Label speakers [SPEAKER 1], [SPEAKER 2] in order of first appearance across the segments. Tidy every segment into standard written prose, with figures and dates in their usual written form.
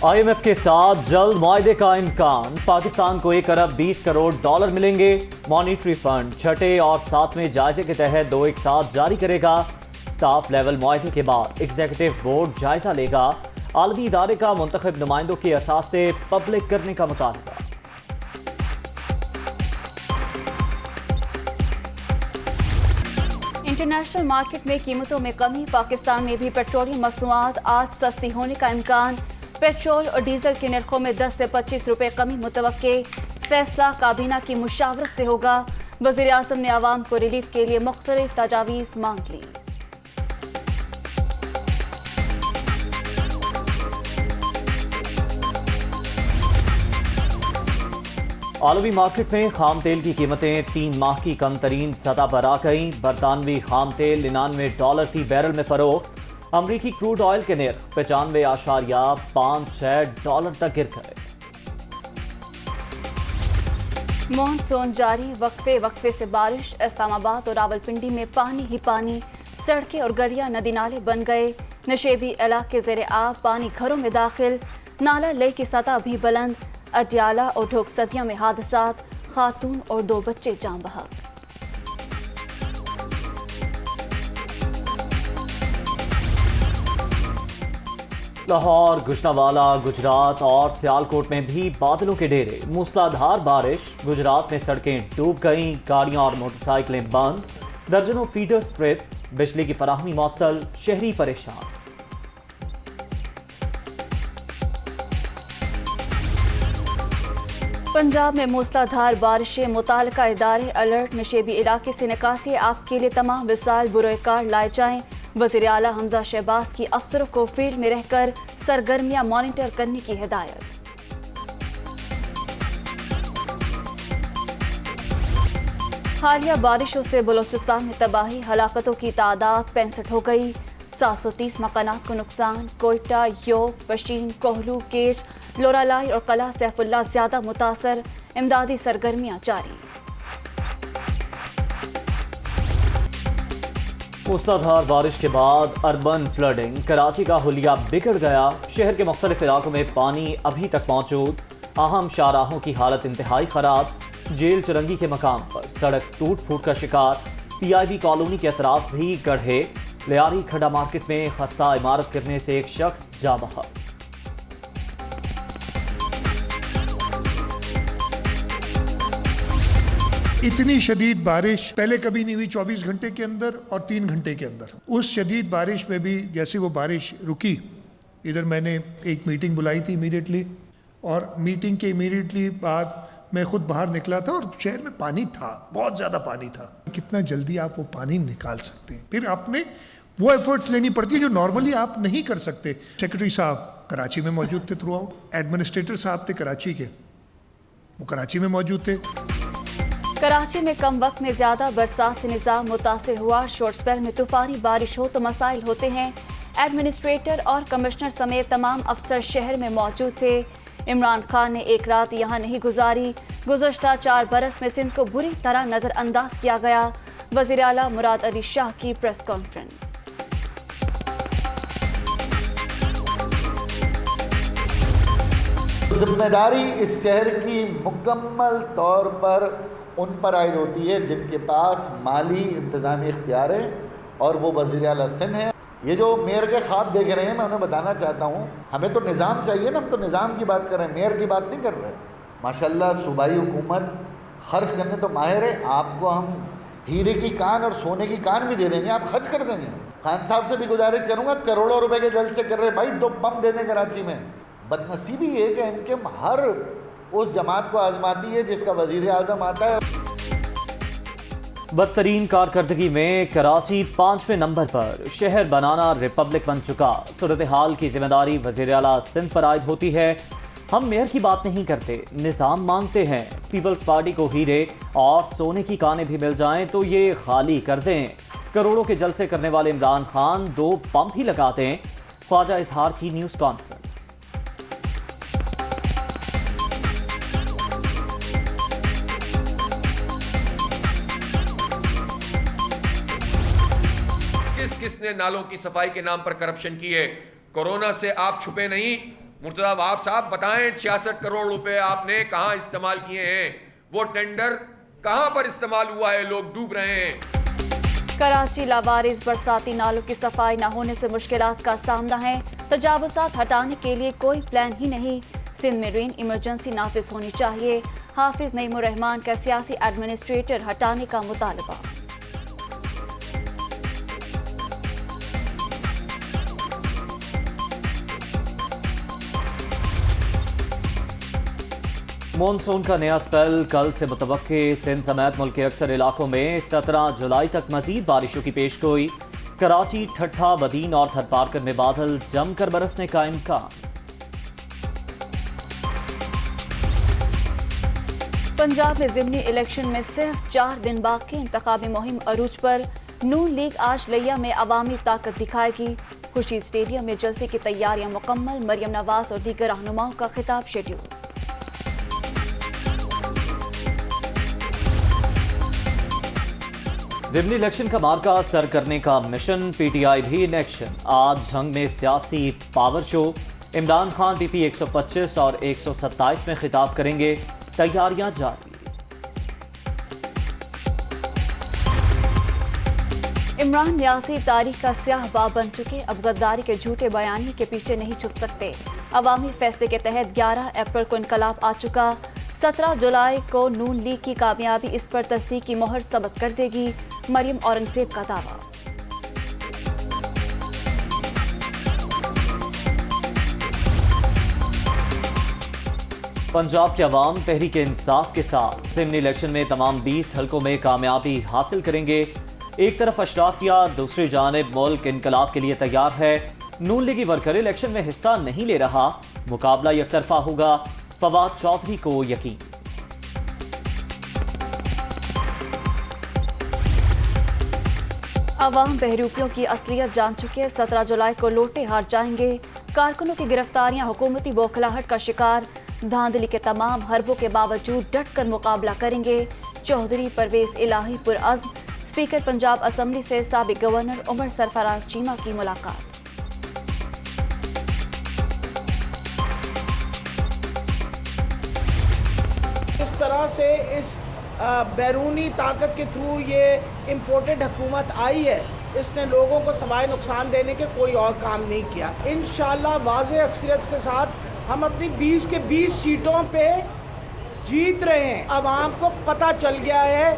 [SPEAKER 1] IMF के साथ जल्द मुआहदे का इम्कान। पाकिस्तान को 1 अरब 20 करोड़ डॉलर मिलेंगे। मॉनिटरी फंड छठे और सातवें जायजे के तहत 2 एक साथ जारी करेगा। स्टाफ लेवल मुआहदे के बाद एग्जीक्यूटिव बोर्ड जायजा लेगा। आलमी इदारे का मुंतखब नुमाइंदों के असासे पब्लिक करने का मुतालबा।
[SPEAKER 2] इंटरनेशनल मार्केट में कीमतों में कमी। पाकिस्तान में भी पेट्रोलियम मसनूआत आज सस्ती होने का इम्कान। पेट्रोल और डीजल के नरखों में 10 से 25 रुपए कमी मुतवक्के। फैसला काबीना की मुशावरत से होगा। वज़ीर आज़म ने आवाम को रिलीफ के लिए मुख्तलिफ तजावीज़ मांग ली।
[SPEAKER 1] आलमी मार्केट में खाम तेल की कीमतें 3 माह की कम तरीन सतह पर आ गई। बरतानवी खाम तेल $99 फी बैरल में फरोख्त। अमरीकी क्रूड ऑयल के निर्ख $95.56 तक गिर गए।
[SPEAKER 2] मॉनसून जारी। वक्फे से बारिश। इस्लामाबाद और रावलपिंडी में पानी ही पानी। सड़कें और गलियां नदी नाले बन गए। नशेबी इलाके ज़ेरे आब। पानी घरों में दाखिल। नाला ले की सतह भी बुलंद। अडियाला और ढोकसदिया में हादसात। खातून और 2 बच्चे जान बहक।
[SPEAKER 1] लाहौर, गुजरांवाला, गुजरात और सियालकोट में भी बादलों के डेरे। मूसलाधार बारिश। गुजरात में सड़कें डूब गईं। गाड़ियां और मोटरसाइकिलें बंद। दर्जनों फीडर्स ट्रिप। बिजली की फराहमी मुअत्तल। शहरी परेशान।
[SPEAKER 2] पंजाब में मूसलाधार बारिशें। मुतालिका इदारे अलर्ट। नशेबी इलाके से निकासी आपके लिए तमाम वसाइल बुरोकार लाए जाएं। वज़ीर आला हमजा शहबाज की अफसरों को फील्ड में रहकर सरगर्मियां मॉनिटर करने की हिदायत। हालिया बारिशों से बलोचिस्तान में तबाही। हलाकतों की तादाद 65 हो गई। 730 मकानात को नुकसान। कोयटा, योब, पशीन, कोहलू, केज, लोरालाई और कला सैफुल्ला ज्यादा मुतासर। इमदादी सरगर्मियां जारी।
[SPEAKER 1] मूसलाधार बारिश के बाद अर्बन फ्लडिंग। कराची का हुलिया बिगड़ गया। शहर के मुख्तलिफ इलाकों में पानी अभी तक मौजूद। अहम शाहराहों की हालत इंतहाई खराब। जेल चुरंगी के मकाम पर सड़क टूट फूट का शिकार। PIB कॉलोनी के अतराफ भी गढ़े। लियारी खड्डा मार्केट में खस्ता इमारत गिरने से एक शख्स जा बहा।
[SPEAKER 3] इतनी शदीद बारिश पहले कभी नहीं हुई 24 घंटे के अंदर और 3 घंटे के अंदर। उस शदीद बारिश में भी जैसे वो बारिश रुकी, इधर मैंने एक मीटिंग बुलाई थी इमीडिएटली, और मीटिंग के इमीडिएटली बाद मैं खुद बाहर निकला था और शहर में पानी था, बहुत ज़्यादा पानी था। कितना जल्दी आप वो पानी निकाल सकते हैं, फिर आपने वो एफर्ट्स लेनी पड़ती है जो नॉर्मली आप नहीं कर सकते। सेक्रेटरी साहब कराची में मौजूद थे थ्रू आउट। एडमिनिस्ट्रेटर साहब थे कराची के, वो कराची में मौजूद थे।
[SPEAKER 2] कराची में कम वक्त में ज्यादा बरसात से निज़ाम मुतासिर हुआ। शॉर्ट स्पेल में तूफानी बारिश हो तो मसाइल होते हैं। एडमिनिस्ट्रेटर और कमिश्नर समेत तमाम अफसर शहर में मौजूद थे। इमरान खान ने एक रात यहाँ नहीं गुजारी। गुज़श्ता 4 बरस में सिंध को बुरी तरह नजरअंदाज किया गया। वज़ीर आला मुराद अली शाह की प्रेस कॉन्फ्रेंस।
[SPEAKER 4] जिम्मेदारी इस शहर की मुकम्मल तौर पर उन पर आयद होती है जिनके पास माली इंतज़ामी इख्तियार है, और वो वज़ीर आला सिंध हैं। ये जो मेयर के ख्वाब देख रहे हैं, मैं उन्हें बताना चाहता हूँ, हमें तो निज़ाम चाहिए ना, हम तो निज़ाम की बात कर रहे हैं, मेयर की बात नहीं कर रहे। माशाल्लाह सूबाई हुकूमत खर्च करने तो माहिर है। आपको हम हीरे की कान और सोने की कान भी दे देंगे, आप खर्च कर देंगे। खान साहब से भी गुजारिश करूँगा, करोड़ों रुपए के जल से कर रहे भाई, 2 बम दे दें कराची में। बदनसीबी ये कि इनके हर उस जमात को आजमाती है जिसका वज़ीर आज़म आता है।
[SPEAKER 1] बदतरीन कारकर्दगी में कराची 5वें नंबर पर। शहर बनाना रिपब्लिक बन चुका। सूरत हाल की जिम्मेदारी वज़ीर आला सिंध पर आयद होती है। हम मेयर की बात नहीं करते, निज़ाम मांगते हैं। पीपल्स पार्टी को हीरे और सोने की कानें भी मिल जाएं तो ये खाली कर दें। करोड़ों के जलसे करने वाले इमरान खान 2 पंप ही लगा दें। ख्वाजा इजहार की न्यूज़ कॉन्फ्रेंस।
[SPEAKER 5] किसने नालों की सफाई के नाम पर करप्शन की है। कोरोना से आप छुपे नहीं, मुर्तजा वहाब साहब बताएं 66 करोड़ रुपए आपने कहां इस्तेमाल किए हैं, वो टेंडर कहां पर इस्तेमाल हुआ है, लोग डूब रहे हैं।
[SPEAKER 2] कराची लावारिस बरसाती नालों की सफाई न होने से मुश्किलात का सामना है। तजावुजात हटाने के लिए कोई प्लान ही नहीं। सिंध में रेन इमरजेंसी नाफिज होनी चाहिए। हाफिज नईमुर रहमान का सियासी एडमिनिस्ट्रेटर हटाने का मुतालबा।
[SPEAKER 1] मॉनसून का नया स्पेल कल से मुतवक्के। सिंध समेत मुल्क के अक्सर इलाकों में 17 जुलाई तक मजीद बारिशों की पेशगोई। कराची, ठट्ठा, बदीन और थरपारकर में बादल जमकर बरसने का इम्कान।
[SPEAKER 2] पंजाब में ज़िमनी इलेक्शन में सिर्फ 4 दिन बाकी। इंतखाबी मुहिम अरूज पर। नून लीग आज लिया में अवामी ताकत दिखाएगी। खुर्शीद स्टेडियम में जलसे की तैयारियां मुकम्मल। मरियम नवाज और दीगर रहनुमाओं का खिताब शेड्यूल।
[SPEAKER 1] ज़िमनी इलेक्शन का मार्का सर करने का मिशन। पीटीआई भी इन एक्शन। आज जंग में सियासी power show. Imran Khan PP 125 और 127 में खिताब करेंगे। तैयारियां जारी।
[SPEAKER 2] इमरान न्यासी तारीख का स्याह बाब बन चुके। अब गद्दारी के झूठे बयानी के पीछे नहीं छुप सकते। अवामी फैसले के तहत 11 अप्रैल को इनकलाब आ चुका। 17 जुलाई को नून लीग की कामयाबी इस पर तस्दीक की मोहर सबत कर देगी। मरियम औरंगजेब का दावा।
[SPEAKER 1] पंजाब के अवाम तहरीक इंसाफ के साथ ज़िमनी इलेक्शन में तमाम 20 हलकों में कामयाबी हासिल करेंगे। एक तरफ अशराफिया, दूसरी जानिब मुल्क इनकलाब के लिए तैयार है। नून लीगी वर्कर इलेक्शन में हिस्सा नहीं ले रहा। मुकाबला एकतरफा होगा। फवाद चौधरी को यकीन।
[SPEAKER 2] अवाम बहरूपियों की असलियत जान चुके। 17 जुलाई को लोटे हार जाएंगे। कारकुनों की गिरफ्तारियां हुकूमती बौखलाहट का शिकार। धांधली के तमाम हरबों के बावजूद डट कर मुकाबला करेंगे। चौधरी परवेज इलाही पुरअज़्म। स्पीकर पंजाब असम्बली से साबिक गवर्नर उमर सरफराज चीमा की मुलाकात।
[SPEAKER 6] इस तरह से इस बैरूनी ताकत के थ्रू ये इम्पोर्टेड हुकूमत आई है, इसने लोगों को सवाए नुकसान देने के कोई और काम नहीं किया। इंशाल्लाह वाज़ेह अक्सरियत के साथ हम अपनी 20 के 20 सीटों पे जीत रहे हैं। अवाम को पता चल गया है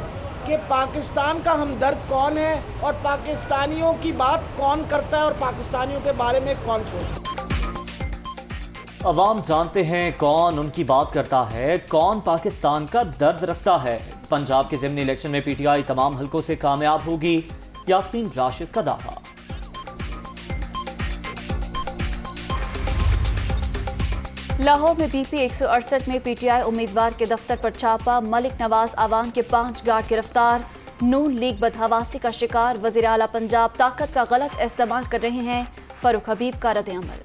[SPEAKER 6] कि पाकिस्तान का हमदर्द कौन है और पाकिस्तानियों की बात कौन करता है और पाकिस्तानियों के बारे में कौन सोचता है।
[SPEAKER 1] अवाम जानते हैं कौन उनकी बात करता है, कौन पाकिस्तान का दर्द रखता है। पंजाब के ज़िमनी इलेक्शन में पीटीआई तमाम हलकों से कामयाब होगी। यास्मीन राशिद का दावा।
[SPEAKER 2] लाहौर में बीपी 168 में पीटीआई उम्मीदवार के दफ्तर पर छापा। मलिक नवाज आवाम के 5 गार्ड गिरफ्तार। नून लीग बदहवासी का शिकार। वज़ीर आला पंजाब ताकत का गलत इस्तेमाल कर रहे हैं। फरूख हबीब का रद्द-ए-अमल।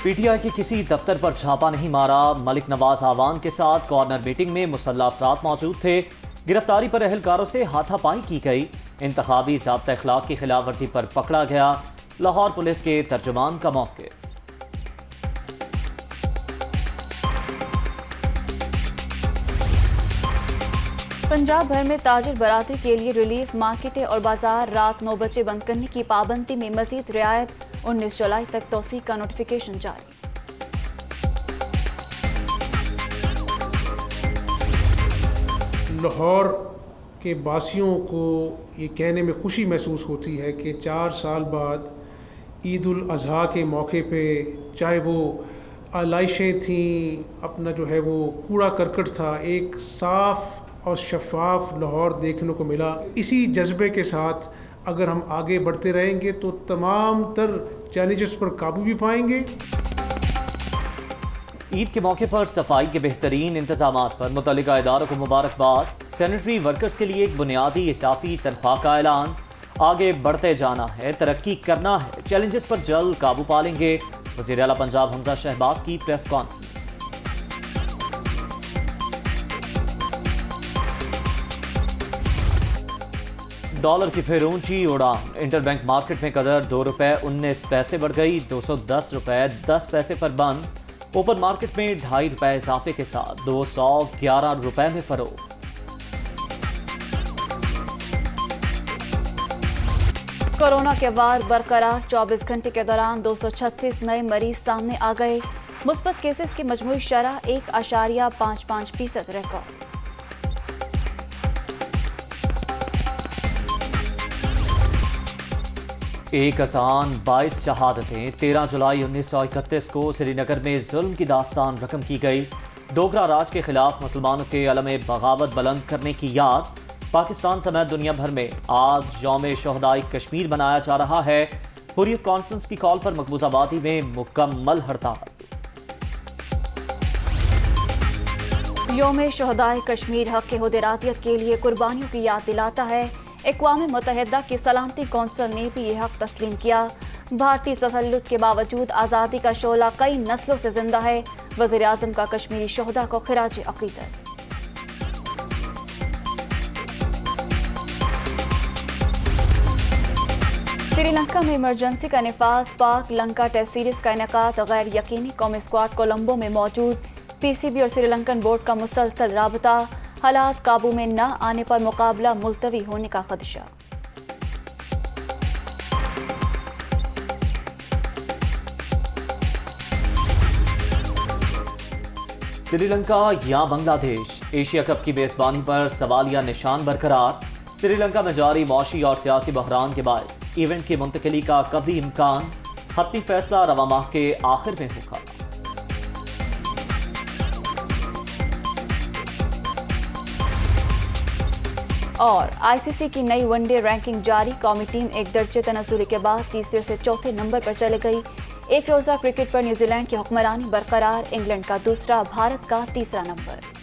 [SPEAKER 1] पीटीआई के किसी दफ्तर पर छापा नहीं मारा। मलिक नवाज आवाम के साथ कॉर्नर मीटिंग में मुसल्लह अफराद मौजूद थे। गिरफ्तारी पर अहलकारों से हाथापाई की गई। इंतखाबी ज़ाब्ता इखलाक की खिलाफ वर्जी पर पकड़ा गया। लाहौर पुलिस के तर्जुमान का मौके।
[SPEAKER 2] पंजाब भर में ताजिर बरादरी के लिए रिलीफ मार्केटें और बाजार रात 9 बजे बंद करने की पाबंदी में मजीद रियायत। 19 जुलाई तक तौसीक का नोटिफिकेशन जारी।
[SPEAKER 7] लाहौर के बासियों को ये कहने में खुशी महसूस होती है कि 4 साल बाद ईद उल अज़हा के मौके पे, चाहे वो आलाइशें थीं, अपना जो है वो कूड़ा करकट था, एक साफ़ और शफाफ लाहौर देखने को मिला। इसी जज्बे के साथ अगर हम आगे बढ़ते रहेंगे तो तमाम तर चैलेंजेस पर काबू भी पाएंगे।
[SPEAKER 1] ईद के मौके पर सफाई के बेहतरीन इंतजामात पर मुतल्लिका इदारों को मुबारकबाद। सैनिटरी वर्कर्स के लिए एक बुनियादी इजाफी तनख्वाह का ऐलान। आगे बढ़ते जाना है, तरक्की करना है, चैलेंजेस पर जल्द काबू पा लेंगे। वज़ीर आला पंजाब हमजा शहबाज की प्रेस कॉन्फ्रेंस। डॉलर की फिर ऊंची उड़ान। इंटरबैंक मार्केट में कदर ₹2.19 बढ़ गई, 210 रुपए 10 पैसे पर बंद। ओपन मार्केट में ₹2.5 इजाफे के साथ 211 रुपए में फरोख्त।
[SPEAKER 2] कोरोना के वार बरकरार, 24 घंटे के दौरान 236 नए मरीज सामने आ गए। मुस्बत केसेस की मजमूई शरह 1.55% रिकॉर्ड।
[SPEAKER 1] एक अजान 22 शहादतें। 13 जुलाई 1931 को श्रीनगर में जुल्म की दास्तान रकम की गई। डोगरा राज के खिलाफ मुसलमानों के अलम बगावत बुलंद करने की याद। पाकिस्तान समेत दुनिया भर में आज यौम शोहदाई कश्मीर मनाया जा रहा है। हुर्रियत कॉन्फ्रेंस की कॉल पर मकबूजाबादी में मुकम्मल हड़ताल।
[SPEAKER 2] यौम शोहदाई कश्मीर हक के हुदरातियत के लिए कुर्बानियों की याद दिलाता है। अक़वाम मुत्तहिदा की सलामती कौंसिल ने भी ये हक तस्लीम किया। भारतीय तसल्लुत के बावजूद आज़ादी का शोला कई नस्लों से जिंदा है। वज़ीर आज़म का कश्मीरी शोहदा को खिराज अक़ीदत। श्रीलंका में इमरजेंसी का निफाज। पाक लंका टेस्ट सीरीज का इनेकाद गैर यकीनी। कौमी स्क्वाड कोलंबो में मौजूद। पीसीबी और श्रीलंकन बोर्ड का मुसलसल राबता। हालात काबू में न आने पर मुकाबला मुलतवी होने का खदशा।
[SPEAKER 1] श्रीलंका या बांग्लादेश, एशिया कप की मेजबानी पर सवालिया निशान बरकरार। श्रीलंका में जारी मौशी और सियासी बहरान के बायस इवेंट की मुंतकिली का कभी इम्कान। हतमी फैसला रवा माह के आखिर में होगा।
[SPEAKER 2] और आईसीसी की नई वनडे रैंकिंग जारी। कौमी टीम एक दर्जे तनज़ुली के बाद तीसरे से चौथे नंबर पर चले गई। एक रोजा क्रिकेट पर न्यूजीलैंड की हुक्मरानी बरकरार। इंग्लैंड का दूसरा, भारत का तीसरा नंबर।